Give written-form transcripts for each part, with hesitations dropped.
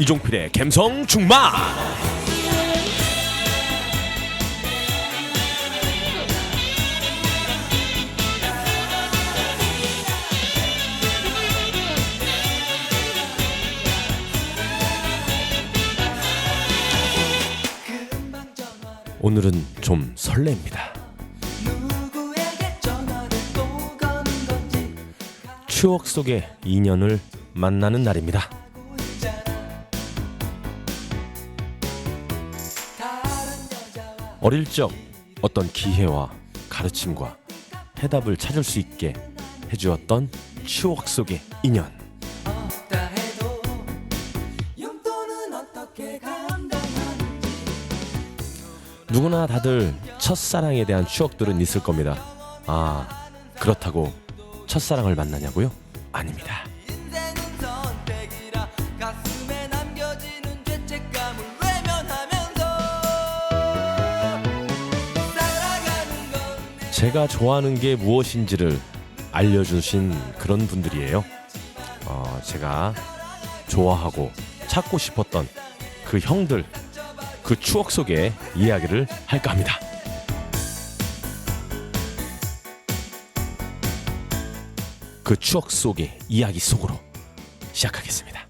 이종필의 갬성 충만. 오늘은 좀 설렙니다. 추억 속의 인연을 만나는 날입니다. 어릴 적 어떤 기회와 가르침과 해답을 찾을 수 있게 해주었던 추억 속의 인연. 누구나 다들 첫사랑에 대한 추억들은 있을 겁니다. 그렇다고 첫사랑을 만나냐고요? 아닙니다. 제가 좋아하는 게 무엇인지를 알려주신 그런 분들이에요. 제가 좋아하고 찾고 싶었던 그 형들, 그 추억 속의 이야기를 할까 합니다. 그 추억 속의 이야기 속으로 시작하겠습니다.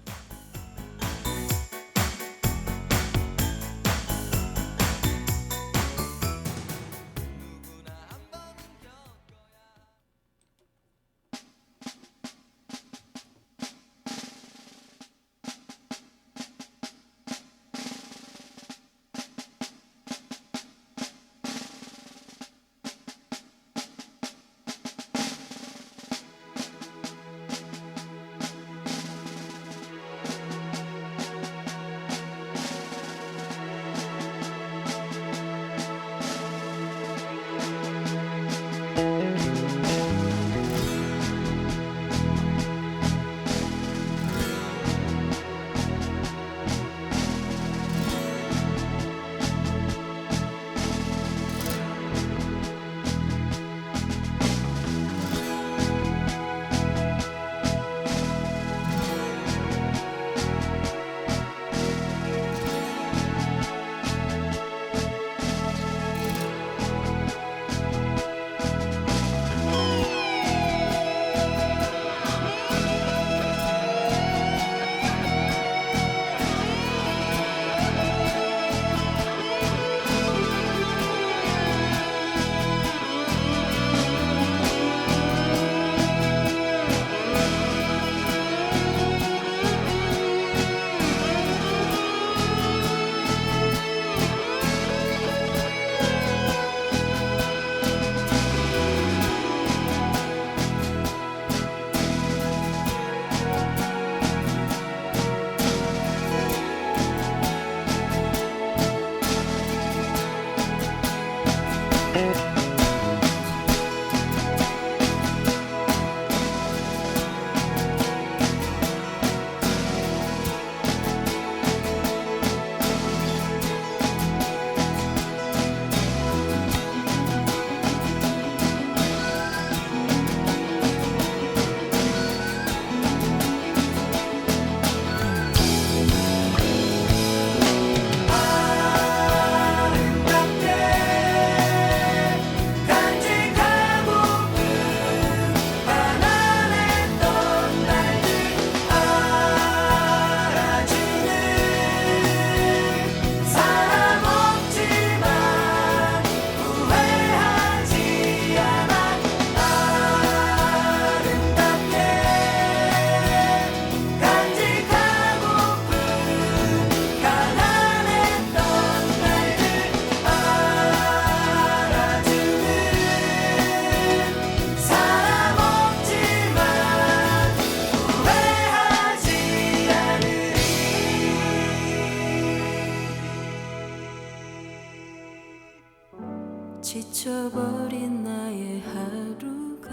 지쳐버린 나의 하루가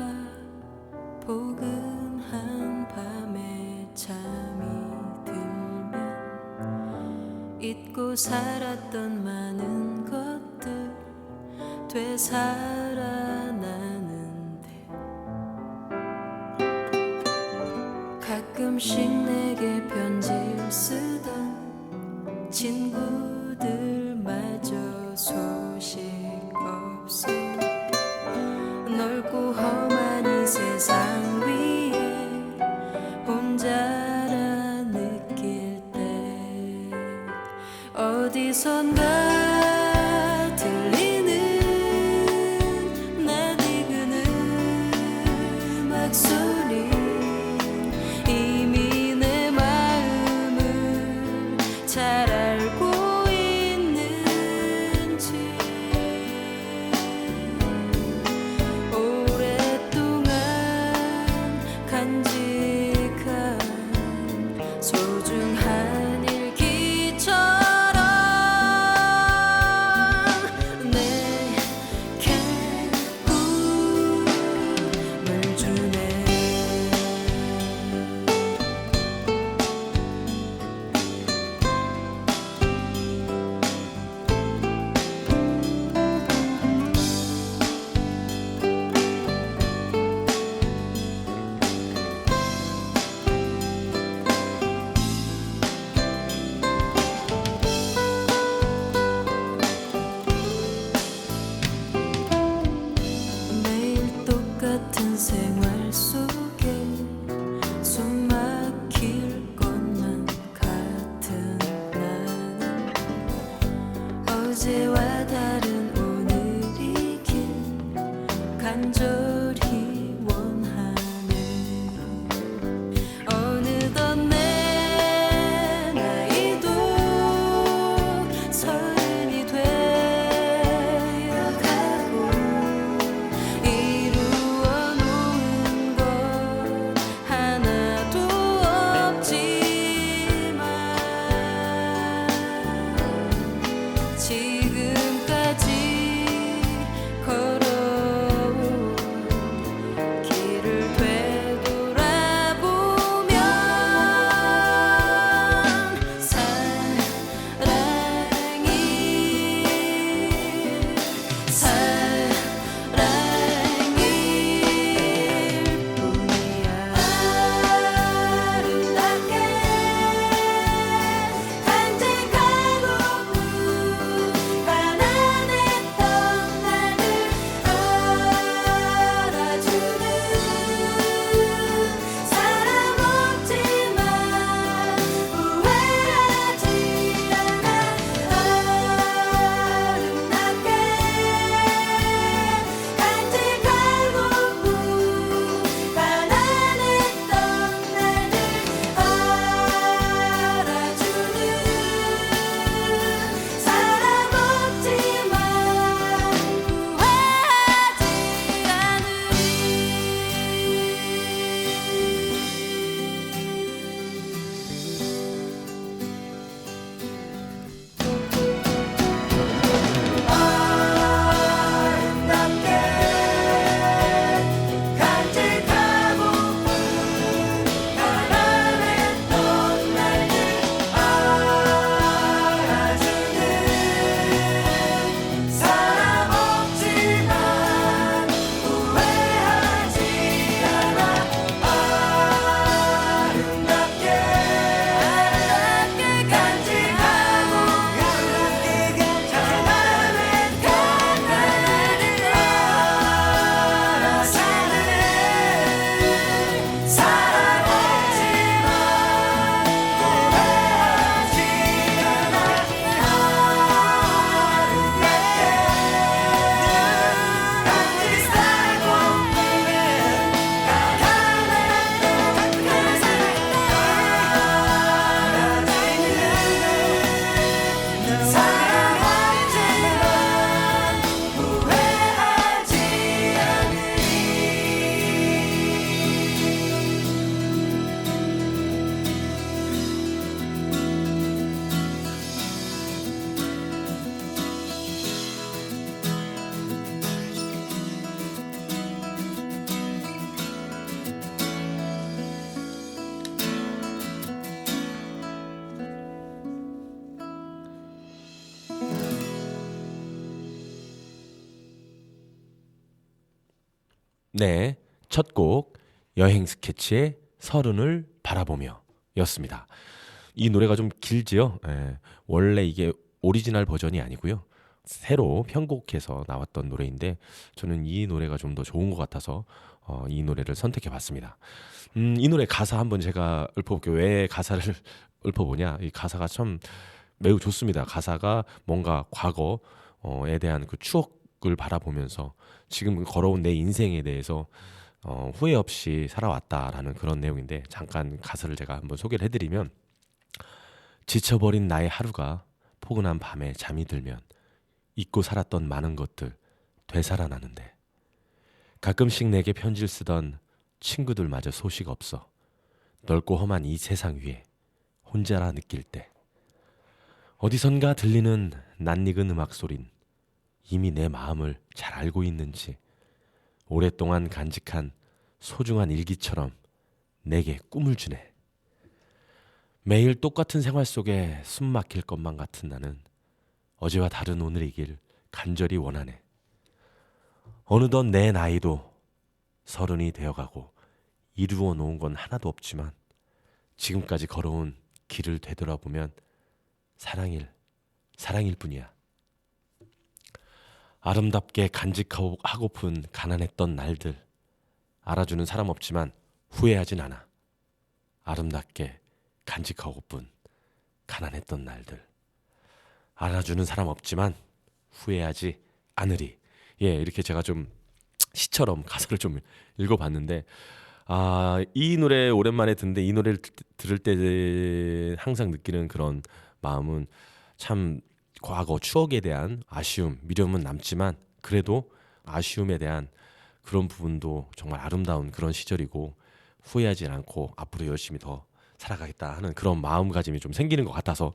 포근한 밤에 잠이 들면 잊고 살았던 많은 것들 되살아나는데 가끔씩 내게 편지를 쓰던 친구들마저 소식 없어 넓고 험한 이 세상 위에 혼자라 느낄 때 어디선가 들리는 낯익은 음악 소리 이미 내 마음을 잘 알고 있는지 오랫동안 간직한 소중한 일기처럼 내게 꿈을 주네. 매일 똑같은 생활 속에 숨 막힐 것만 같은 나는 어제와 다른 오늘이길 간절히 원하네. 어느덧 내 나이도 서른이 되어가고 이루어 놓은 것 하나도 없지만 지금까지 걸어온 길을 되돌아보면 사랑일 뿐이야. 아름답게 간직하고픈 가난했던 나를 알아주는 사람 없지만 후회하지 않아. 아름답게 간직하고픈 가난했던 나를 알아주는 사람 없지만 네, 첫 곡 여행 스케치의 서른을 바라보며 였습니다. 이 노래가 좀 길지요. 예, 원래 이게 오리지널 버전이 아니고요. 새로 편곡해서 나왔던 노래인데 저는 이 노래가 좀 더 좋은 것 같아서 이 노래를 선택해봤습니다. 이 노래 가사 한번 제가 읊어볼게요. 왜 가사를 읊어보냐? 이 가사가 참 매우 좋습니다. 가사가 뭔가 과거에 대한 그 추억을 바라보면서 지금 걸어온 내 인생에 대해서 후회 없이 살아왔다라는 그런 내용인데 잠깐 가사를 제가 한번 소개를 해드리면 지쳐버린 나의 하루가 포근한 밤에 잠이 들면 잊고 살았던 많은 것들 되살아나는데 가끔씩 내게 편지를 쓰던 친구들마저 소식 없어 넓고 험한 이 세상 위에 혼자라 느낄 때 어디선가 들리는 낯익은 음악 소린 이미 내 마음을 잘 알고 있는지 오랫동안 간직한 소중한 일기처럼 내게 꿈을 주네. 매일 똑같은 생활 속에 숨 막힐 것만 같은 나는 어제와 다른 오늘이길 간절히 원하네. 어느덧 내 나이도 30이 되어가고 이루어 놓은 건 하나도 없지만 지금까지 걸어온 길을 되돌아보면 사랑일 뿐이야. 아름답게 간직하고픈 가난했던 날들 알아주는 사람 없지만 후회하진 않아. 아름답게 간직하고픈 가난했던 날들 알아주는 사람 없지만 후회하지 않으리. 예, 이렇게 제가 좀 시처럼 가사를 좀 읽어봤는데 이 노래 오랜만에 듣는데 이 노래를 들을 때 항상 느끼는 그런 마음은 참 과거 추억에 대한 아쉬움, 미련은 남지만 그래도 아쉬움에 대한 그런 부분도 정말 아름다운 그런 시절이고 후회하지 않고 앞으로 열심히 더 살아가겠다 하는 그런 마음가짐이 좀 생기는 것 같아서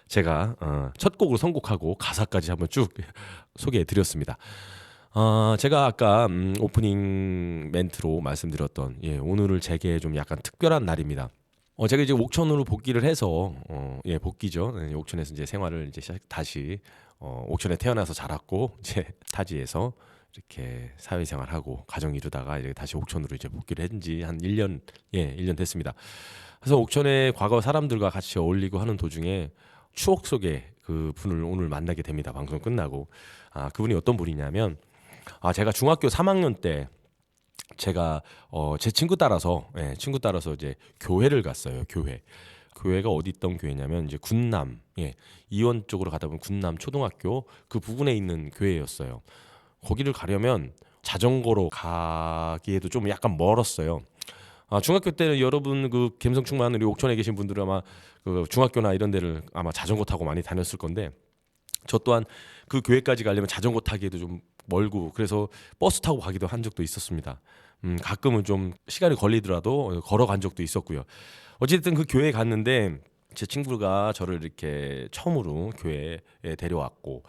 제가 첫 곡으로 선곡하고 가사까지 한번 쭉 소개해 드렸습니다. 제가 아까 오프닝 멘트로 말씀드렸던 오늘을 제게 좀 약간 특별한 날입니다. 제가 이제 옥천으로 복귀를 해서 복귀죠. 옥천에서 이제 생활을 이제 다시 옥천에 태어나서 자랐고 이제 타지에서 이렇게 사회생활하고 가정 이루다가 이제 다시 옥천으로 이제 복귀를 한지 한 1년 됐습니다. 그래서 옥천의 과거 사람들과 같이 어울리고 하는 도중에 추억 속의 그 분을 오늘 만나게 됩니다. 방송 끝나고 그분이 어떤 분이냐면 제가 중학교 3학년 때 제가 제 친구 따라서 이제 교회를 갔어요. 교회가 어디 있던 교회냐면 이제 군남 이원 쪽으로 가다 보면 군남 초등학교 그 부근에 있는 교회였어요. 거기를 가려면 자전거로 가기에도 좀 약간 멀었어요. 중학교 때는 여러분 그 감성 충만한 우리 옥천에 계신 분들은 아마 그 중학교나 이런 데를 아마 자전거 타고 많이 다녔을 건데 저 또한 그 교회까지 가려면 자전거 타기에도 좀 멀고 그래서 버스 타고 가기도 한 적도 있었습니다. 가끔은 좀 시간이 걸리더라도 걸어간 적도 있었고요. 어쨌든 그 교회에 갔는데 제 친구가 저를 이렇게 처음으로 교회에 데려왔고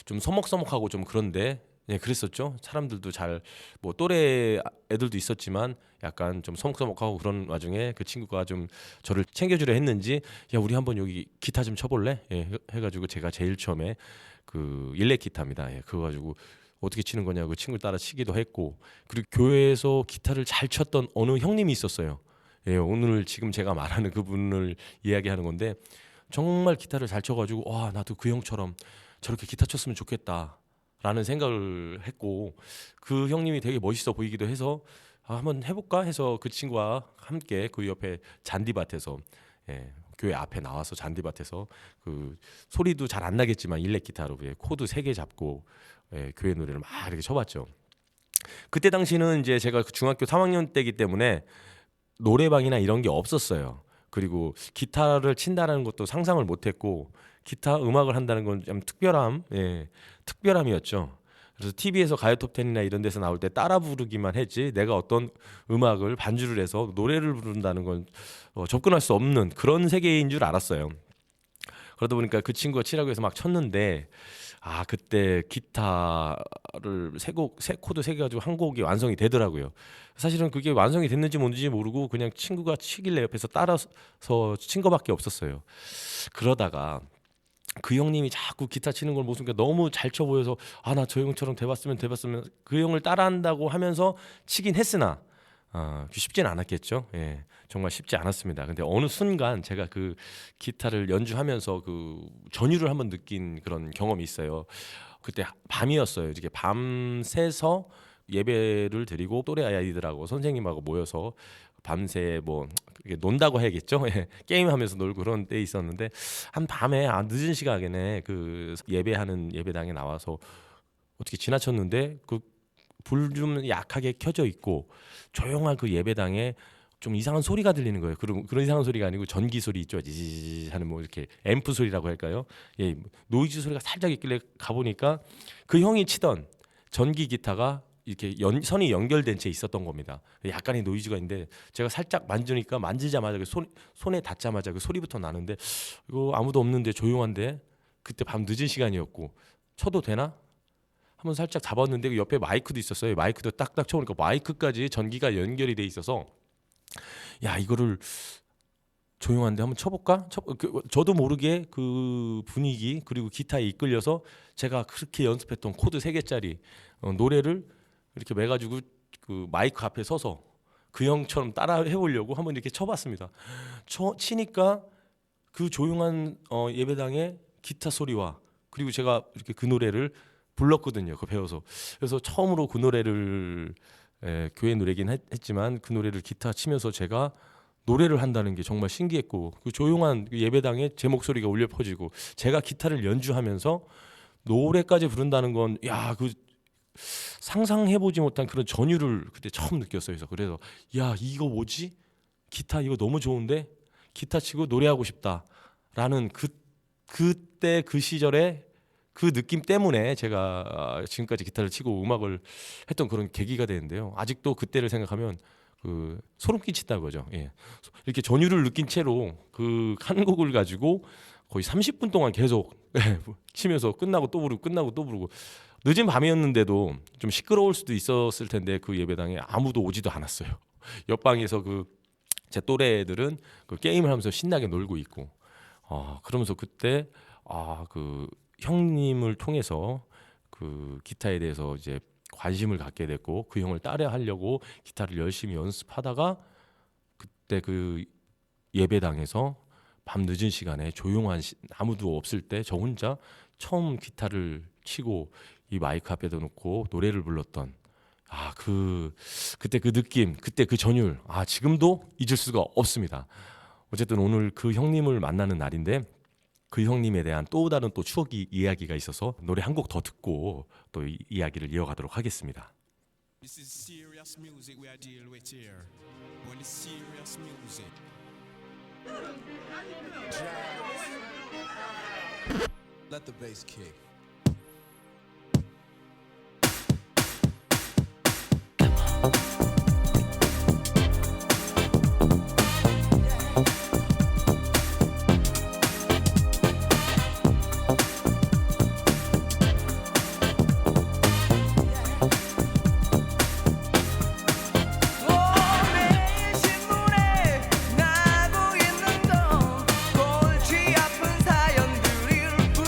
좀 서먹서먹하고 좀 그런데 그랬었죠. 사람들도 잘 뭐 또래 애들도 있었지만 약간 좀 서먹서먹하고 그런 와중에 그 친구가 좀 저를 챙겨주려 했는지 야 우리 한번 여기 기타 좀 쳐볼래? 해가지고 제가 제일 처음에 그 일렉 기타입니다. 그거 가지고 어떻게 치는 거냐고 친구를 따라 치기도 했고 그리고 교회에서 기타를 잘 쳤던 어느 형님이 있었어요. 오늘 지금 제가 말하는 그분을 이야기하는 건데 정말 기타를 잘 쳐가지고 와 나도 그 형처럼 저렇게 기타 쳤으면 좋겠다 라는 생각을 했고 그 형님이 되게 멋있어 보이기도 해서 한번 해볼까 해서 그 친구와 함께 그 옆에 잔디밭에서 교회 앞에 나와서 잔디밭에서 그 소리도 잘 안 나겠지만 일렉 기타로 코드 3개 잡고 교회 노래를 막 이렇게 쳐봤죠. 그때 당시는 이제 제가 중학교 3학년 때이기 때문에 노래방이나 이런 게 없었어요. 그리고 기타를 친다는 것도 상상을 못했고 기타 음악을 한다는 건 좀 특별함이었죠. 그래서 TV에서 가요 톱10이나 이런 데서 나올 때 따라 부르기만 했지 내가 어떤 음악을 반주를 해서 노래를 부른다는 건 접근할 수 없는 그런 세계인 줄 알았어요. 그러다 보니까 그 친구가 치라고 해서 막 쳤는데 그때 기타를 세 코드 3개 가지고 한 곡이 완성이 되더라고요. 사실은 그게 완성이 됐는지 뭔지 모르고 그냥 친구가 치길래 옆에서 따라서 친 거밖에 없었어요. 그러다가 그 형님이 자꾸 기타 치는 걸 모습이 너무 잘 쳐 보여서 나 저 형처럼 돼봤으면 그 형을 따라한다고 하면서 치긴 했으나 쉽진 않았겠죠. 예, 정말 쉽지 않았습니다. 근데 어느 순간 제가 그 기타를 연주하면서 그 전율을 한번 느낀 그런 경험이 있어요. 그때 밤이었어요. 이렇게 밤새서 예배를 드리고 또래 아이들하고 선생님하고 모여서 밤새 뭐 이렇게 논다고 해야겠죠. 예, 게임하면서 놀고 그런 때 있었는데 한 밤에 늦은 시각에 그 예배하는 예배당에 나와서 어떻게 지나쳤는데 그 불 좀 약하게 켜져 있고 조용한 그 예배당에 좀 이상한 소리가 들리는 거예요. 그런 이상한 소리가 아니고 전기 소리 있죠. 지지지 하는 뭐 이렇게 앰프 소리라고 할까요? 예, 노이즈 소리가 살짝 있길래 가보니까 그 형이 치던 전기 기타가 이렇게 선이 연결된 채 있었던 겁니다. 약간의 노이즈가 있는데 제가 살짝 만지니까 만지자마자 손에 닿자마자 그 소리부터 나는데 이거 아무도 없는데 조용한데 그때 밤 늦은 시간이었고 쳐도 되나? 한번 살짝 잡았는데 그 옆에 마이크도 있었어요. 마이크도 딱딱 쳐보니까 마이크까지 전기가 연결이 돼 있어서 야 이거를 조용한데 한번 쳐볼까? 저도 모르게 그 분위기 그리고 기타에 이끌려서 제가 그렇게 연습했던 코드 3개짜리 노래를 이렇게 매가지고 그 마이크 앞에 서서 그 형처럼 따라 해보려고 한번 이렇게 쳐봤습니다. 치니까 그 조용한 예배당의 기타 소리와 그리고 제가 이렇게 그 노래를 불렀거든요. 그 배워서. 그래서 처음으로 그 노래를 교회 노래긴 했지만 그 노래를 기타 치면서 제가 노래를 한다는 게 정말 신기했고 그 조용한 그 예배당에 제 목소리가 울려 퍼지고 제가 기타를 연주하면서 노래까지 부른다는 건 야 그 상상해보지 못한 그런 전율을 그때 처음 느꼈어요. 그래서 야 이거 뭐지? 기타 이거 너무 좋은데 기타 치고 노래하고 싶다라는 그때 그 시절에 그 느낌 때문에 제가 지금까지 기타를 치고 음악을 했던 그런 계기가 되는데요. 아직도 그때를 생각하면 그 소름 끼친다는 거죠. 예. 이렇게 전율을 느낀 채로 그 한 곡을 가지고 거의 30분 동안 계속 치면서 끝나고 또 부르고 끝나고 또 부르고 늦은 밤이었는데도 좀 시끄러울 수도 있었을 텐데 그 예배당에 아무도 오지도 않았어요. 옆방에서 그 제 또래 애들은 그 게임을 하면서 신나게 놀고 있고 그러면서 그때 그 형님을 통해서 그 기타에 대해서 이제 관심을 갖게 됐고 그 형을 따라 하려고 기타를 열심히 연습하다가 그때 그 예배당에서 밤 늦은 시간에 조용한 아무도 없을 때 저 혼자 처음 기타를 치고 이 마이크 앞에다 놓고 노래를 불렀던 그때 그 느낌 그때 그 전율 지금도 잊을 수가 없습니다. 어쨌든 오늘 그 형님을 만나는 날인데 그 형님에 대한 또 다른 또 추억이 이야기가 있어서 노래 한 곡 더 듣고 또 이야기를 이어가도록 하겠습니다. This is serious music we are dealing with here. When it's serious music. Let the bass kick. 나고 있는 건 골치 아픈 사연들일 뿐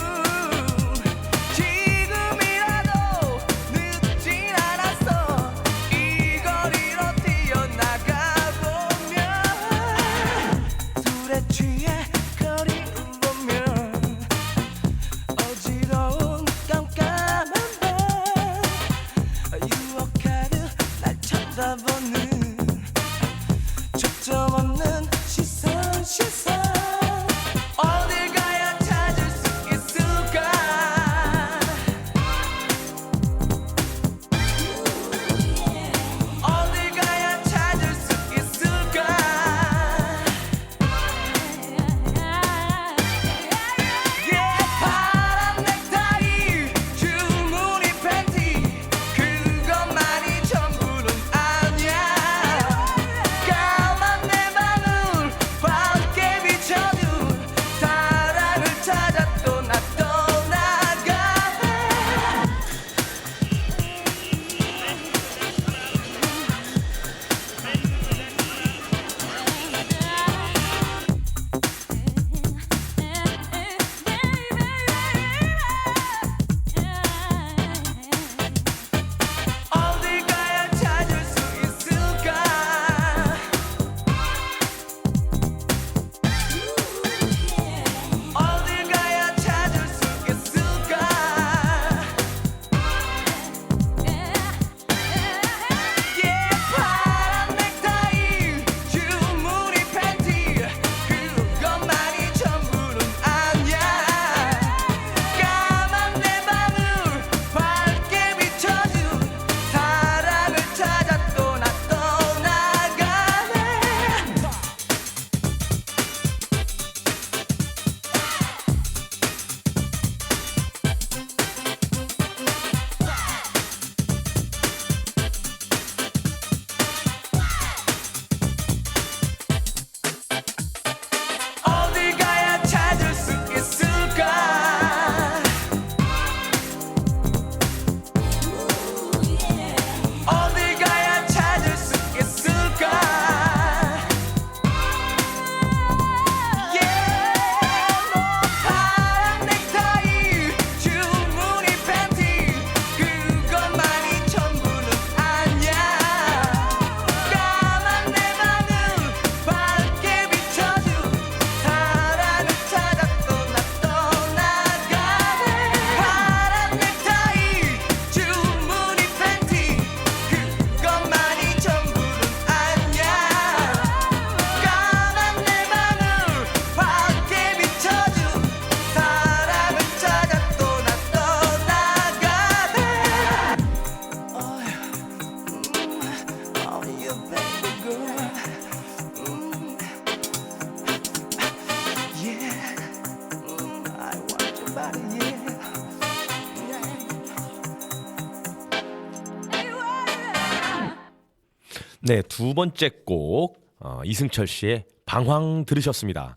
네, 두 번째 곡 이승철 씨의 방황 들으셨습니다.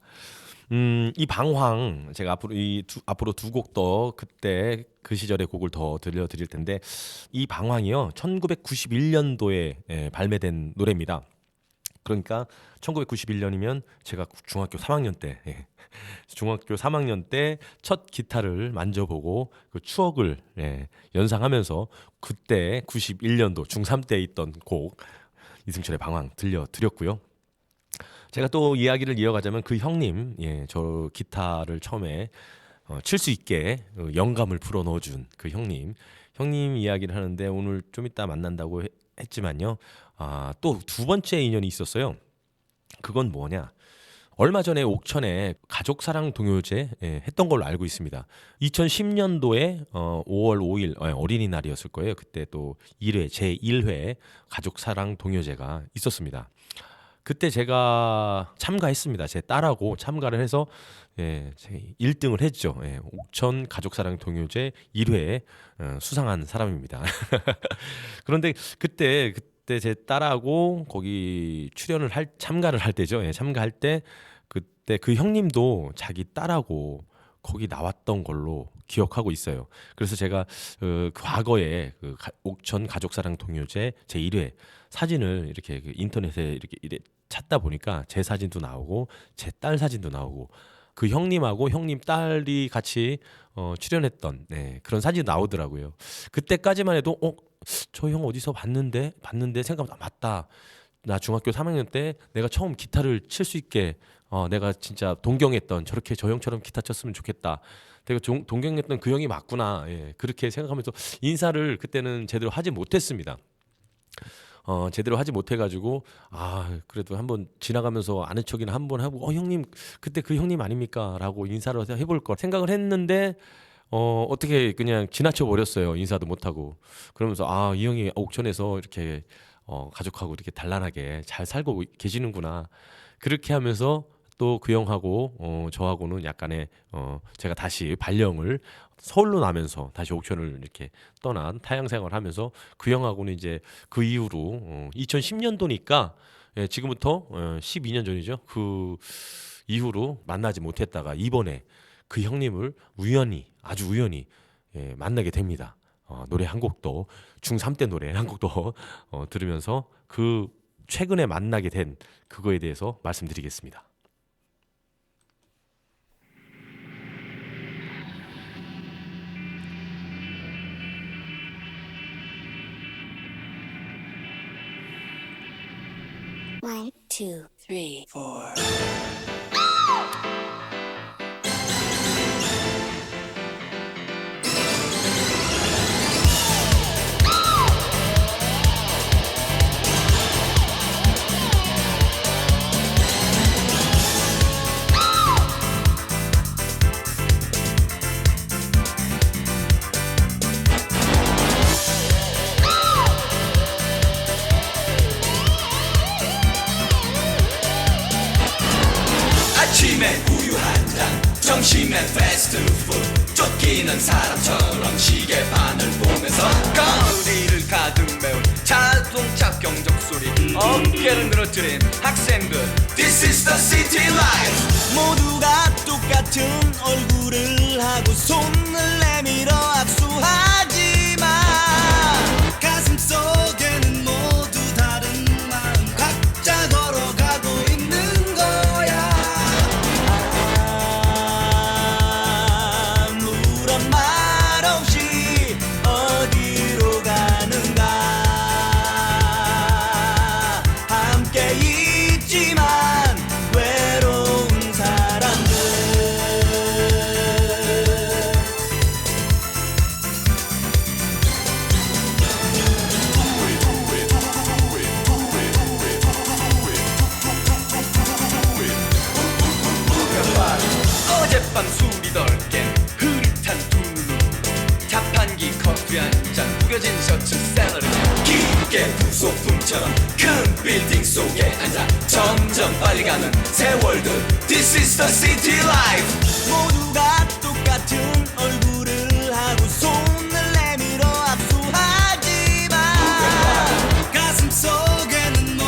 이 방황 제가 앞으로 두 곡 더 그때 그 시절의 곡을 더 들려드릴 텐데 이 방황이요 1991년도에 발매된 노래입니다. 그러니까 1991년이면 제가 중학교 3학년 때 중학교 3학년 때 첫 기타를 만져보고 그 추억을 연상하면서 그때 91년도 중3 때 있던 곡 이승철의 방황 들려드렸고요. 제가 또 이야기를 이어가자면 그 형님, 저 기타를 처음에 칠 수 있게 영감을 불어 넣어준 그 형님 이야기를 하는데 오늘 좀 이따 만난다고 했지만요. 또 두 번째 인연이 있었어요. 그건 뭐냐? 얼마 전에 옥천에 가족사랑 동요제 했던 걸로 알고 있습니다. 2010년도에 5월 5일 어린이날이었을 거예요. 그때 또 1회 제1회 가족사랑 동요제가 있었습니다. 그때 제가 참가했습니다. 제 딸하고 참가를 해서 1등을 했죠. 옥천 가족사랑 동요제 1회에 수상한 사람입니다. 그런데 그때 제 딸하고 거기 참가를 할 때죠. 참가할 때 그때 그 형님도 자기 딸하고 거기 나왔던 걸로 기억하고 있어요. 그래서 제가 과거에 옥천 가족사랑 동요제 제 1회 사진을 이렇게 인터넷에 이렇게 찾다 보니까 제 사진도 나오고 제 딸 사진도 나오고 그 형님하고 형님 딸이 같이 출연했던 그런 사진이 나오더라고요. 그때까지만 해도 저 형 어디서 봤는데 생각보다 맞다. 나 중학교 3학년 때 내가 처음 기타를 칠 수 있게 내가 진짜 동경했던 저렇게 저 형처럼 기타 쳤으면 좋겠다. 내가 동경했던 그 형이 맞구나. 그렇게 생각하면서 인사를 그때는 제대로 하지 못했습니다. 제대로 하지 못해가지고 그래도 한번 지나가면서 아는 척이나 한번 하고 형님 그때 그 형님 아닙니까? 라고 인사를 해볼 걸 생각을 했는데 어떻게 그냥 지나쳐 버렸어요. 인사도 못하고. 그러면서 이 형이 옥천에서 이렇게 가족하고 이렇게 단란하게 잘 살고 계시는구나. 그렇게 하면서 또 그 형하고 저하고는 약간의 제가 다시 발령을 서울로 나면서 다시 옥천을 이렇게 떠난 타향 생활을 하면서 그 형하고는 이제 그 이후로 2010년도니까 지금부터 12년 전이죠. 그 이후로 만나지 못했다가 이번에 그 형님을 아주 우연히 만나게 됩니다. 노래 한 곡도 중3 때 노래 한 곡도 들으면서 그 최근에 만나게 된 그거에 대해서 말씀드리겠습니다. One, two, three, four. 아침에 우유 한 잔, 점심에 패스트푸드, 쫓기는 사람처럼 시계판을 보면서 거리를 가득 메운 자동차 경적 소리, 어깨를 늘어뜨린 학생들. This is the city life. 모두가 똑같은 얼굴을 하고 손을 내밀어 악수하지만 가슴 속에는 모두 다른 마음 각자 걸어가고 있는 거야. 아무런 말 없이 어디로 가는가. 함께 있지만 외로운 사람들. 어젯밤 술이 덜 깬 흐릿한 두 눈, 자판기 커피 한잔, 구겨진 셔츠 샐러리, 깊게 부속품처럼 큰 빌딩 속에 앉아 점점 빨리 가는 세월들. This is the city life. 모두가 똑같은 얼굴을 하고 손을 내밀어 압수하지만 가슴 속에는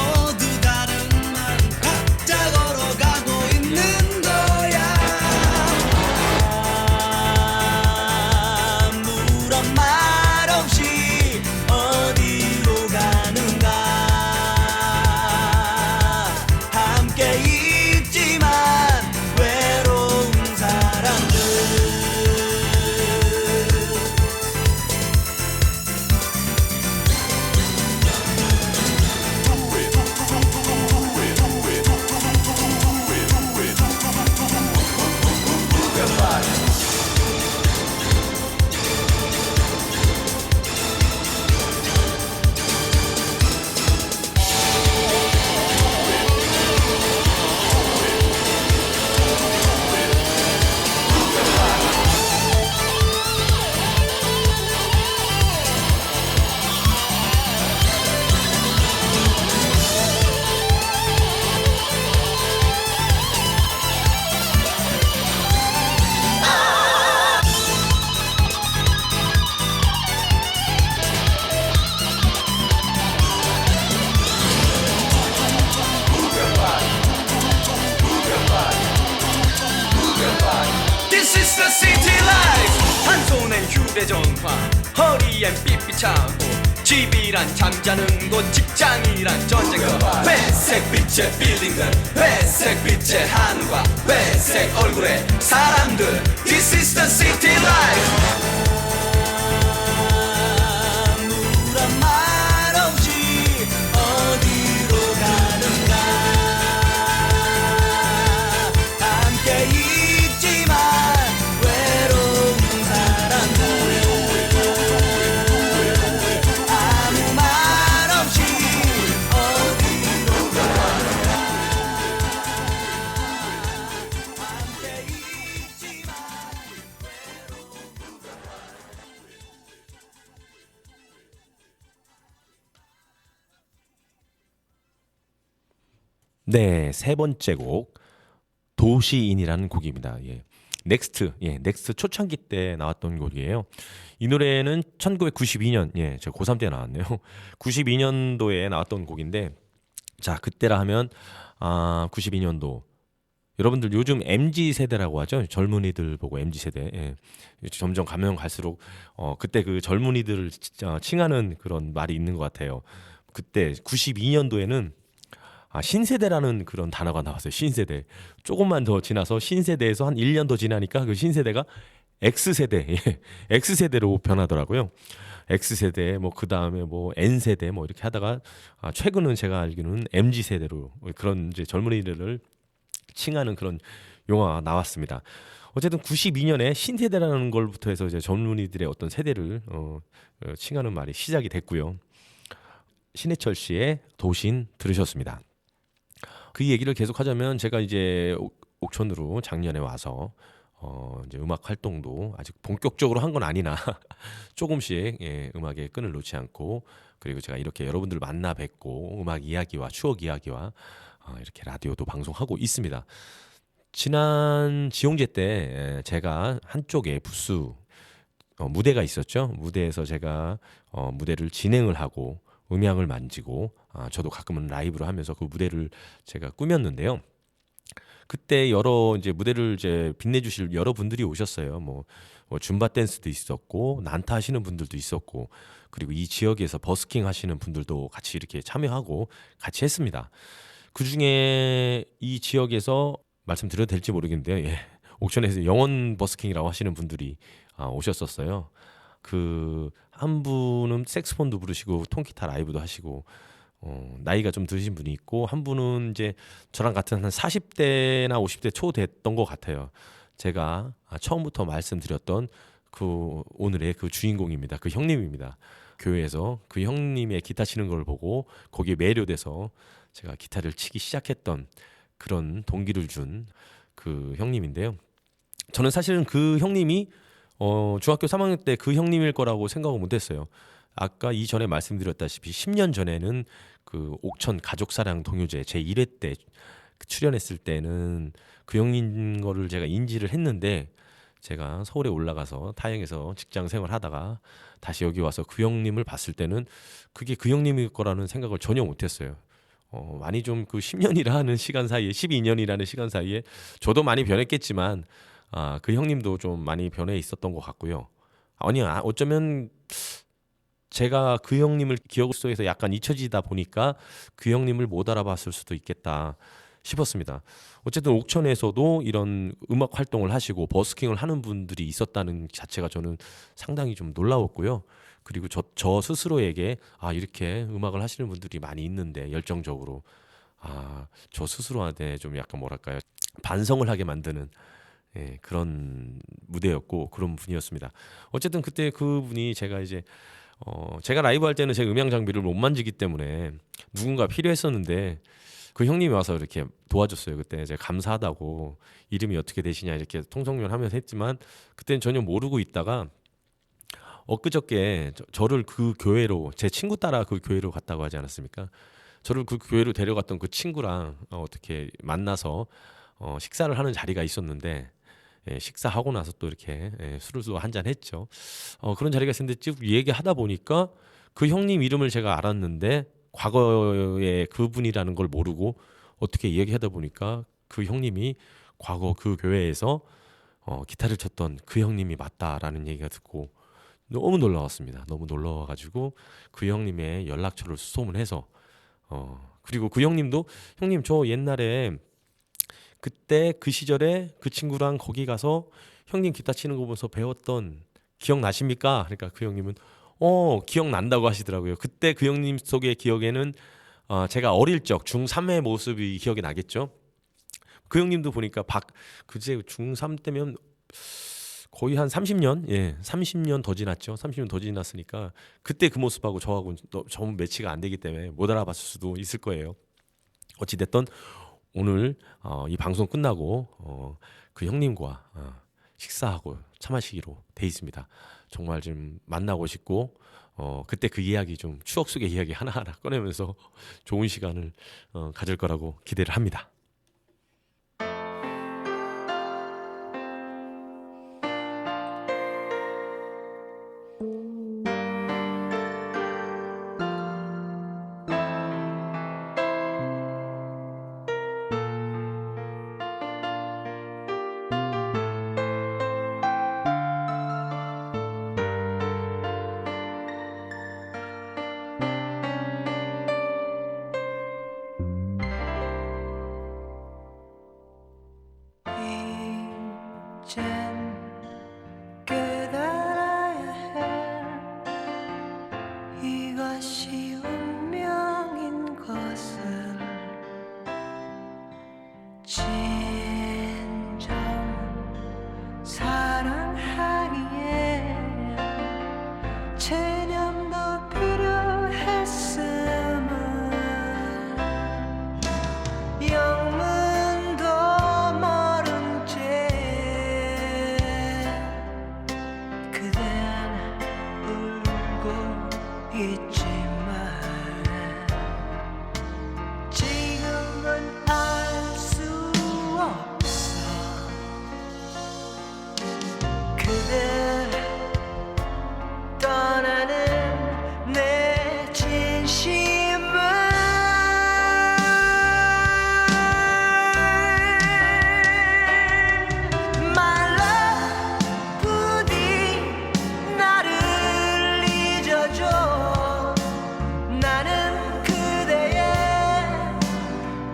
휴대전화 허리엔 삐삐창고 집이란 잠자는 곳 직장이란 전쟁터 회색빛의 빌딩들 회색빛의 하늘과 회색 얼굴의 사람들 This is the city life 아무런 말 없이 어디로 가는가 함께 있지만 외로운 사람들 아무 말 없이 어디로 가는가 함께 있지만 네, 세 번째 곡 도시인이라는 곡입니다. 예. 넥스트 초창기 때 나왔던 곡이에요. 이 노래는 1992년, 제가 고3 때 나왔네요. 92년도에 나왔던 곡인데, 자, 그때라 하면 92년도 여러분들 요즘 MZ 세대라고 하죠. 젊은이들 보고 MZ 세대. 예. 점점 가면 갈수록 그때 그 젊은이들을 칭하는 그런 말이 있는 것 같아요. 그때 92년도에는 신세대라는 그런 단어가 나왔어요. 신세대. 조금만 더 지나서 신세대에서 한 1년 더 지나니까 그 신세대가 X세대, X세대로 변하더라고요. X세대, 뭐 그 다음에 뭐 N세대, 뭐 이렇게 하다가 최근은 제가 알기로는 MZ세대로 그런 이제 젊은이들을 칭하는 그런 용어가 나왔습니다. 어쨌든 92년에 신세대라는 걸부터 해서 이제 젊은이들의 어떤 세대를 칭하는 말이 시작이 됐고요. 신해철 씨의 도신 들으셨습니다. 그 얘기를 계속하자면 제가 이제 옥천으로 작년에 와서 이제 음악 활동도 아직 본격적으로 한 건 아니나 조금씩 음악의 끈을 놓지 않고 그리고 제가 이렇게 여러분들 만나 뵙고 음악 이야기와 추억 이야기와 이렇게 라디오도 방송하고 있습니다. 지난 지용제 때 제가 한쪽에 부스 무대가 있었죠. 무대에서 제가 무대를 진행을 하고 음향을 만지고 저도 가끔은 라이브로 하면서 그 무대를 제가 꾸몄는데요. 그때 여러 이제 무대를 이제 빛내주실 여러분들이 오셨어요. 뭐 줌바 댄스도 있었고 난타 하시는 분들도 있었고 그리고 이 지역에서 버스킹 하시는 분들도 같이 이렇게 참여하고 같이 했습니다. 그 중에 이 지역에서 말씀드려도 될지 모르겠는데요. 옥천에서 영원 버스킹이라고 하시는 분들이 오셨었어요. 그 한 분은 색스폰도 부르시고 통기타 라이브도 하시고 나이가 좀 드신 분이 있고 한 분은 이제 저랑 같은 한 40대나 50대 초 됐던 것 같아요. 제가 처음부터 말씀드렸던 그 오늘의 그 주인공입니다. 그 형님입니다. 교회에서 그 형님의 기타 치는 걸 보고 거기에 매료돼서 제가 기타를 치기 시작했던 그런 동기를 준 그 형님인데요. 저는 사실은 그 형님이 중학교 3학년 때 그 형님일 거라고 생각을 못했어요. 아까 이전에 말씀드렸다시피 10년 전에는 그 옥천 가족사랑 동요제 제1회 때 출연했을 때는 그 형님 거를 제가 인지를 했는데 제가 서울에 올라가서 타영에서 직장 생활하다가 다시 여기 와서 그 형님을 봤을 때는 그게 그 형님일 거라는 생각을 전혀 못했어요. 많이 좀 그 10년이라 하는 시간 사이에 12년이라는 시간 사이에 저도 많이 변했겠지만 그 형님도 좀 많이 변해 있었던 것 같고요. 어쩌면 제가 그 형님을 기억 속에서 약간 잊혀지다 보니까 그 형님을 못 알아봤을 수도 있겠다 싶었습니다. 어쨌든 옥천에서도 이런 음악 활동을 하시고 버스킹을 하는 분들이 있었다는 자체가 저는 상당히 좀 놀라웠고요. 그리고 저 스스로에게 이렇게 음악을 하시는 분들이 많이 있는데 열정적으로 저 스스로한테 좀 약간 뭐랄까요 반성을 하게 만드는 그런 무대였고 그런 분이었습니다. 어쨌든 그때 그분이 제가 이제 제가 라이브 할 때는 제 음향 장비를 못 만지기 때문에 누군가 필요했었는데 그 형님이 와서 이렇게 도와줬어요. 그때 제가 감사하다고 이름이 어떻게 되시냐 이렇게 통성명하면서 했지만 그때는 전혀 모르고 있다가 엊그저께 저를 그 교회로 제 친구 따라 그 교회로 갔다고 하지 않았습니까? 저를 그 교회로 데려갔던 그 친구랑 어떻게 만나서 식사를 하는 자리가 있었는데 식사하고 나서 또 이렇게 술을 또 한잔 했죠. 그런 자리가 있었는데 쭉 얘기하다 보니까 그 형님 이름을 제가 알았는데 과거에 그분이라는 걸 모르고 어떻게 얘기하다 보니까 그 형님이 과거 그 교회에서 기타를 쳤던 그 형님이 맞다라는 얘기가 듣고 너무 놀라웠습니다. 너무 놀라워가지고 그 형님의 연락처를 수소문해서 그리고 그 형님도 형님 저 옛날에 그때 그 시절에 그 친구랑 거기 가서 형님 기타 치는 거 보면서 배웠던 기억 나십니까? 그러니까 그 형님은 기억난다고 하시더라고요. 그때 그 형님 속의 기억에는 제가 어릴 적 중3의 모습이 기억이 나겠죠. 그 형님도 보니까 그제 중3 때면 거의 한 30년, 30년 더 지났죠. 30년 더 지났으니까 그때 그 모습하고 저하고 좀 매치가 안 되기 때문에 못 알아봤을 수도 있을 거예요. 어찌 됐든 오늘 이 방송 끝나고 그 형님과 식사하고 차 마시기로 돼 있습니다. 정말 좀 만나고 싶고 그때 그 이야기 좀 추억 속의 이야기 하나하나 꺼내면서 좋은 시간을 가질 거라고 기대를 합니다. 이젠 깨달아야 해 이것이 운명인 것을 진정 사랑하기에 체념도 필요했음을 영문도 모른 채 그댄 울고 있지만 지금은 알 수 없어 그댈 떠나는 내 진심을 말라 부디 나를 잊어줘 나는 그대의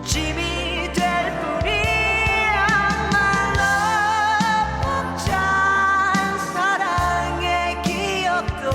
짐이 될 뿐이야 말라 벅찬 사랑의 기억도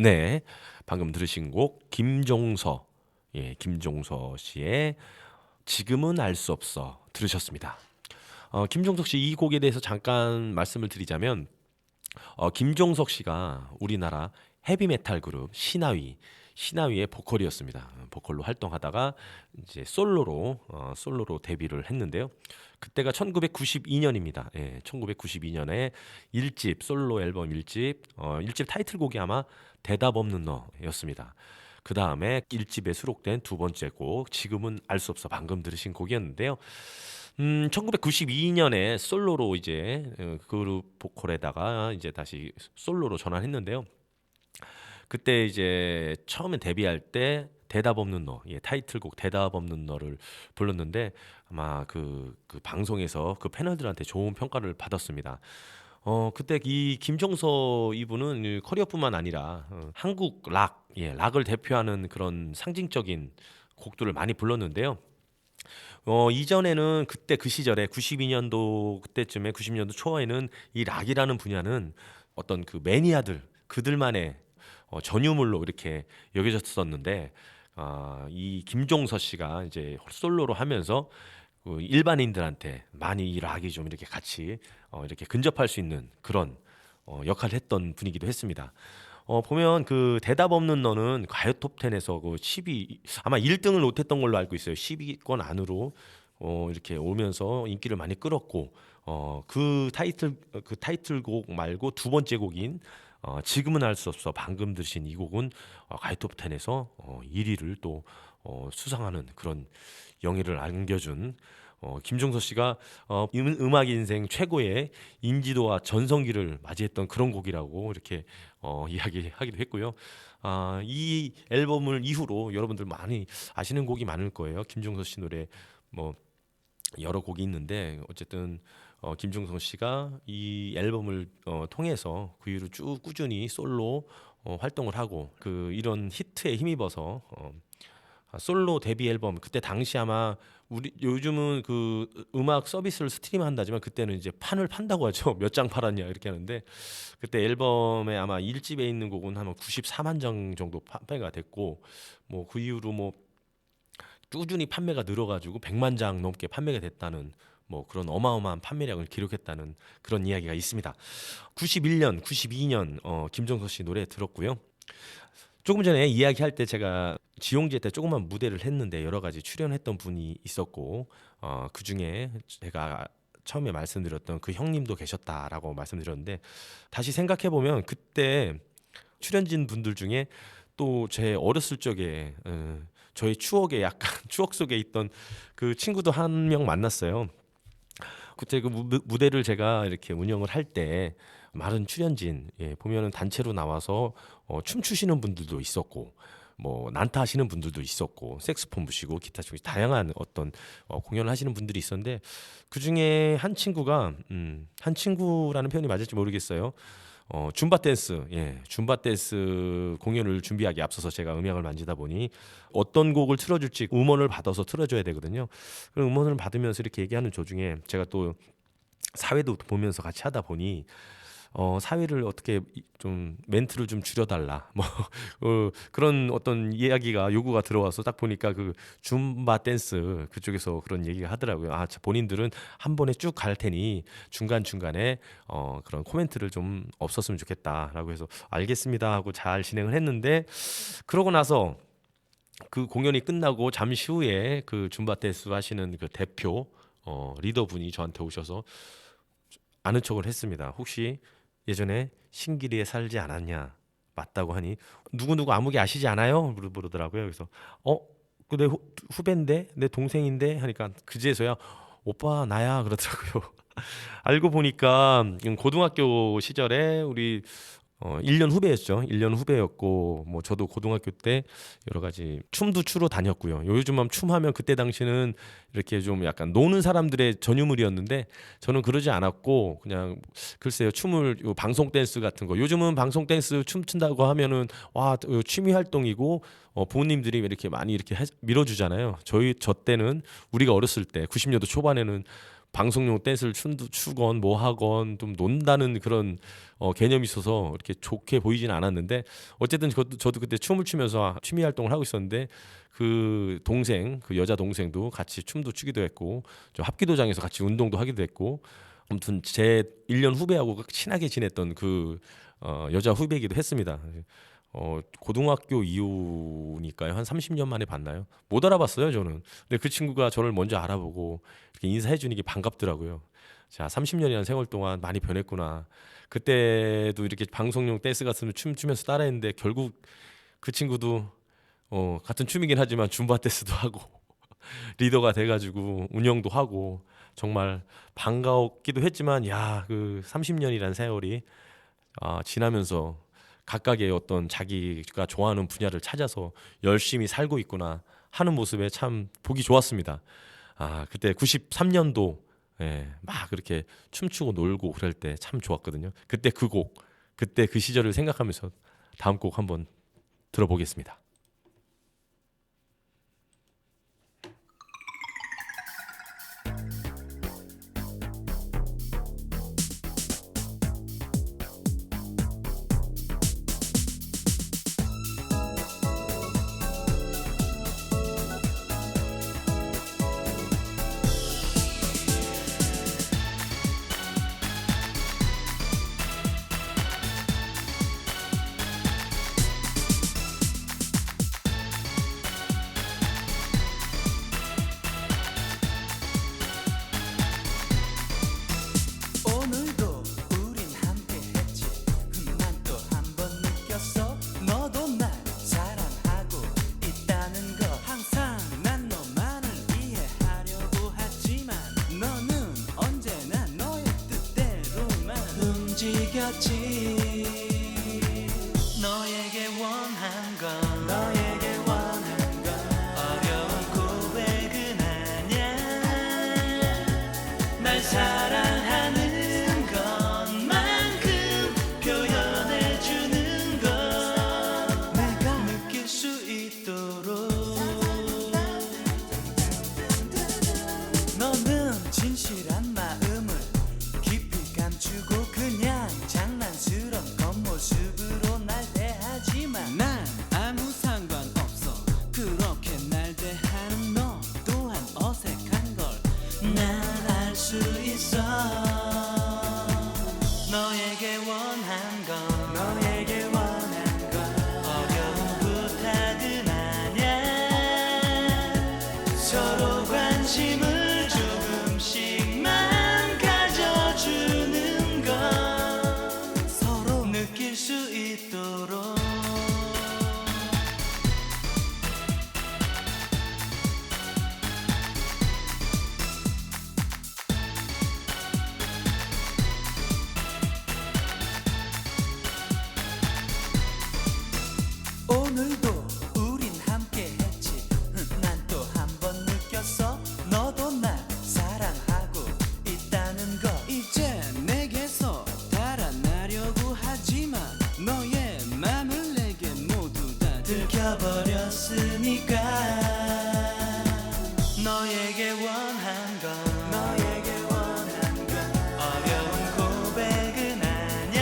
네, 방금 들으신 곡 김종서, 김종서 씨의 지금은 알 수 없어 들으셨습니다. 김종석 씨 이 곡에 대해서 잠깐 말씀을 드리자면 김종석 씨가 우리나라 헤비메탈 그룹 신화위의 보컬이었습니다. 보컬로 활동하다가 이제 솔로로 데뷔를 했는데요. 그때가 1992년입니다. 1992년에 1집 솔로 앨범 1집 타이틀곡이 아마 대답 없는 너였습니다. 그 다음에 1집에 수록된 두 번째 곡 지금은 알 수 없어 방금 들으신 곡이었는데요. 1992년에 솔로로 이제 그룹 보컬에다가 이제 다시 솔로로 전환했는데요. 그때 이제 처음에 데뷔할 때 대답 없는 너, 타이틀곡 대답 없는 너를 불렀는데 아마 그 방송에서 그 패널들한테 좋은 평가를 받았습니다. 그때 이 김종서 이분은 커리어뿐만 아니라 한국 락을 대표하는 그런 상징적인 곡들을 많이 불렀는데요. 이전에는 그때 그 시절에 92년도 그때쯤에 90년도 초에는 이 락이라는 분야는 어떤 그 매니아들 그들만의 전유물로 이렇게 여겨졌었는데 이 김종서 씨가 이제 솔로로 하면서 그 일반인들한테 많이 이 락이 좀 이렇게 같이 이렇게 근접할 수 있는 그런 역할을 했던 분이기도 했습니다. 보면 그 대답 없는 너는 가요 톱10에서 그 10위 아마 1등을 못했던 걸로 알고 있어요. 10위권 안으로 이렇게 오면서 인기를 많이 끌었고 그 타이틀곡 말고 두 번째 곡인 지금은 알 수 없어 방금 들으신 이 곡은 가요 톱10에서 1위를 또 수상하는 그런 영예를 안겨준 김종서 씨가 음악 인생 최고의 인지도와 전성기를 맞이했던 그런 곡이라고 이렇게 이야기하기도 했고요. 이 앨범을 이후로 여러분들 많이 아시는 곡이 많을 거예요. 김종서 씨 노래 뭐 여러 곡이 있는데 어쨌든 김종서 씨가 이 앨범을 통해서 그 이후로 쭉 꾸준히 솔로 활동을 하고 그 이런 히트에 힘입어서 솔로 데뷔 앨범 그때 당시 아마 우리 요즘은 그 음악 서비스를 스트리밍한다지만 그때는 이제 판을 판다고 하죠. 몇 장 팔았냐 이렇게 하는데 그때 앨범에 아마 1집에 있는 곡은 한 94만 장 정도 판매가 됐고 뭐 그 이후로 뭐 꾸준히 판매가 늘어가지고 100만 장 넘게 판매가 됐다는 뭐 그런 어마어마한 판매량을 기록했다는 그런 이야기가 있습니다. 91년, 92년 김종서 씨 노래 들었고요. 조금 전에 이야기할 때 제가 지용제 때 조그만 무대를 했는데 여러 가지 출연했던 분이 있었고 그 중에 제가 처음에 말씀드렸던 그 형님도 계셨다라고 말씀드렸는데 다시 생각해 보면 그때 출연진 분들 중에 또 제 어렸을 적에 저희 추억에 약간 추억 속에 있던 그 친구도 한 명 만났어요. 그때 그 무대를 제가 이렇게 운영을 할 때 많은 출연진 보면은 단체로 나와서 춤추시는 분들도 있었고 뭐 난타 하시는 분들도 있었고 색스폰 부시고 기타 치고 다양한 어떤 공연을 하시는 분들이 있었는데 그 중에 한 친구가 한 친구라는 표현이 맞을지 모르겠어요. 줌바 댄스 공연을 준비하기 앞서서 제가 음향을 만지다 보니 어떤 곡을 틀어줄지 음원을 받아서 틀어줘야 되거든요. 그 음원을 받으면서 이렇게 얘기하는 도중에 제가 또 사회도 보면서 같이 하다 보니 사회를 어떻게 좀 멘트를 좀 줄여달라 뭐 그런 어떤 이야기가 요구가 들어와서 딱 보니까 그 줌바 댄스 그쪽에서 그런 얘기가 하더라고요. 본인들은 한 번에 쭉 갈 테니 중간 중간에 그런 코멘트를 좀 없었으면 좋겠다라고 해서 알겠습니다 하고 잘 진행을 했는데 그러고 나서 그 공연이 끝나고 잠시 후에 그 줌바 댄스 하시는 그 대표 리더분이 저한테 오셔서 아는 척을 했습니다. 혹시 예전에 신기리에 살지 않았냐? 맞다고 하니 누구누구 아무개 아시지 않아요? 물어보더라고요. 그래서 그 내 후배인데 내 동생인데 하니까 그제서야 오빠 나야 그러더라고요. 알고 보니까 고등학교 시절에 우리 1년 후배였죠. 1년 후배였고 뭐 저도 고등학교 때 여러 가지 춤도 추러 다녔고요. 요즘만 춤하면 그때 당시는 이렇게 좀 약간 노는 사람들의 전유물이었는데 저는 그러지 않았고 그냥 글쎄요 춤을 방송 댄스 같은 거 요즘은 방송 댄스 춤춘다고 하면은 와 취미 활동이고 부모님들이 이렇게 많이 이렇게 밀어주잖아요. 저 때는 우리가 어렸을 때 90년도 초반에는 방송용 댄스를 추건 뭐 하건 좀 논다는 그런 개념이 있어서 이렇게 좋게 보이지는 않았는데 어쨌든 저도 그때 춤을 추면서 취미 활동을 하고 있었는데 그 동생, 그 여자 동생도 같이 춤도 추기도 했고 좀 합기도장에서 같이 운동도 하기도 했고 아무튼 제 1년 후배하고 친하게 지냈던 그 여자 후배이기도 했습니다. 고등학교 이후니까요. 한 30년 만에 봤나요? 못 알아봤어요, 저는. 근데 그 친구가 저를 먼저 알아보고 이렇게 인사해 주는 게 반갑더라고요. 자, 30년이라는 세월 동안 많이 변했구나. 그때도 이렇게 방송용 댄스 같은 춤추면서 따라했는데 결국 그 친구도 같은 춤이긴 하지만 줌바 댄스도 하고 리더가 돼가지고 운영도 하고 정말 반가웠기도 했지만 야, 그 30년이라는 세월이 지나면서 각각의 어떤 자기가 좋아하는 분야를 찾아서 열심히 살고 있구나 하는 모습에 참 보기 좋았습니다. 그때 93년도 막 그렇게 춤추고 놀고 그럴 때 참 좋았거든요. 그때 그 시절을 생각하면서 다음 곡 한번 들어보겠습니다. 오늘도 우린 함께 했지. 난 또 한 번 느꼈어. 너도 날 사랑하고 있다는 거. 항상 난 너만을 이해하려고 하지만 너는 언제나 너의 뜻대로만 움직였지. 너에게 원한 건 어려운 고백은 아냐. 날 사랑하는 것만큼 표현해주는 것. 내가 느낄 수 있도록. 너는 진실한 마음을 깊이 감추고 그냥 장난스런 겉모습으로 날 대하지만 난 아무 상관없어. 그렇게 날 대하는 너 또한 어색한 걸 난 알 수 있어. 너에게 원한 건 어려운 부탁은 아냐. 서로 관심을 조금씩만 가져주는 것. 서로 느낄 수 있도록. 오늘도 우린 함께 했지. 난 또 한 번 느꼈어. 너도 날 사랑하고 있다는 거. 이제 내게서 달아나려고 하지만 너의 맘을 내게 모두 다 들켜버렸으니까. 너에게 원한 건 어려운 고백은 아냐.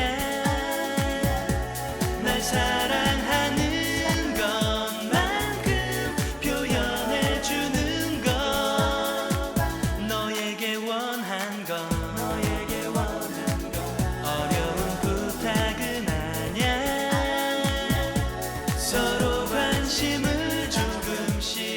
날 사랑하는 것만큼 표현해주는 것. 너에게 원한 건 어려운 부탁은 아냐. 서로 관심을 조금씩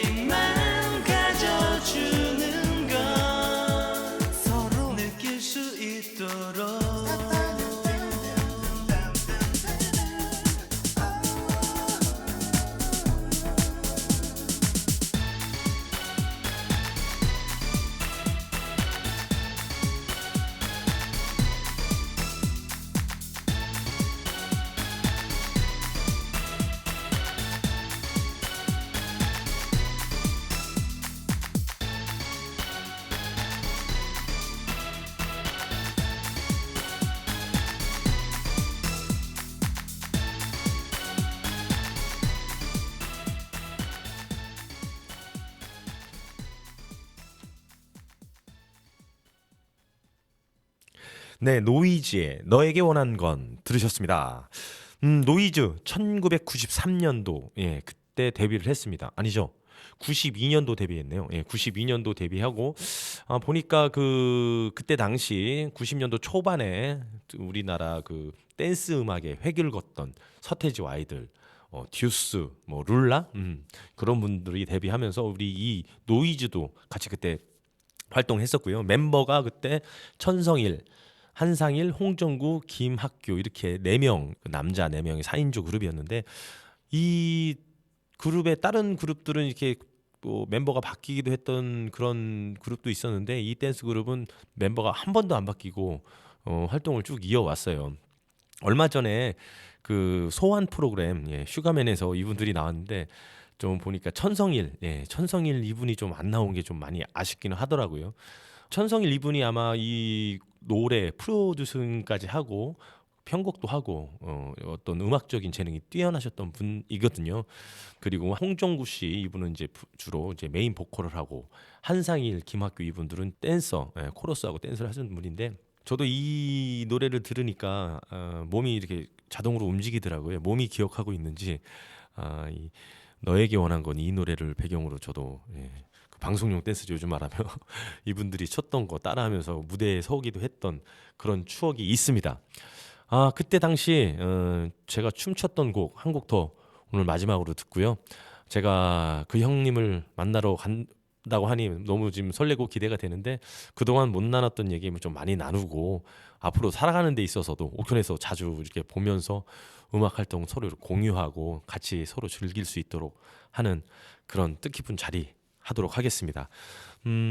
네, 노이즈의 너에게 원한 건 들으셨습니다. 노이즈 1993년도 예, 그때 데뷔를 했습니다. 아니죠. 92년도 데뷔했네요. 예, 92년도 데뷔하고 보니까 그때 당시 90년도 초반에 우리나라 그 댄스 음악에 획을 걷던 서태지와 아이들, 듀스, 뭐 룰라 그런 분들이 데뷔하면서 우리 이 노이즈도 같이 그때 활동했었고요. 멤버가 그때 천성일, 한상일, 홍정구, 김학규 이렇게 4명 남자 4명의 4인조 그룹이었는데 이 그룹의 다른 그룹들은 이렇게 뭐 멤버가 바뀌기도 했던 그런 그룹도 있었는데 이 댄스 그룹은 멤버가 한 번도 안 바뀌고 활동을 쭉 이어왔어요. 얼마 전에 그 소환 프로그램 슈가맨에서 이분들이 나왔는데 좀 보니까 천성일 이분이 좀 안 나온 게 좀 많이 아쉽기는 하더라고요. 천성일 이분이 아마 이 노래 프로듀싱까지 하고 편곡도 하고 어떤 음악적인 재능이 뛰어나셨던 분이거든요. 그리고 홍정구 씨 이분은 이제 주로 이제 메인 보컬을 하고 한상일, 김학규 이분들은 댄서, 코러스하고 댄스를 하시는 분인데 저도 이 노래를 들으니까 몸이 이렇게 자동으로 움직이더라고요. 몸이 기억하고 있는지 이 너에게 원한 건 이 노래를 배경으로 저도 그 방송용 댄스죠 요즘 말하면 이분들이 췄던 거 따라하면서 무대에 서기도 했던 그런 추억이 있습니다. 그때 당시 제가 춤췄던 곡 한 곡 더 오늘 마지막으로 듣고요. 제가 그 형님을 만나러 간다고 하니 너무 지금 설레고 기대가 되는데 그동안 못 나눴던 얘기 좀 많이 나누고 앞으로 살아가는 데 있어서도 옥천에서 자주 이렇게 보면서 음악 활동 서로 공유하고 같이 서로 즐길 수 있도록 하는 그런 뜻깊은 자리 하도록 하겠습니다.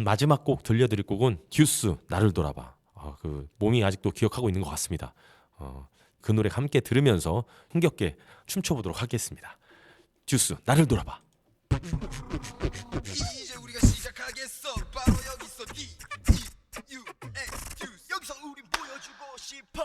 마지막 곡 들려드릴 곡은 듀스 나를 돌아봐. 그 몸이 아직도 기억하고 있는 것 같습니다. 그 노래 함께 들으면서 흥겹게 춤춰보도록 하겠습니다. 듀스 나를 돌아봐. 이제 우리가 시작하겠어. 바로 여기서 D-E-U-S 듀스. 여기서 우린 보여주고 싶어.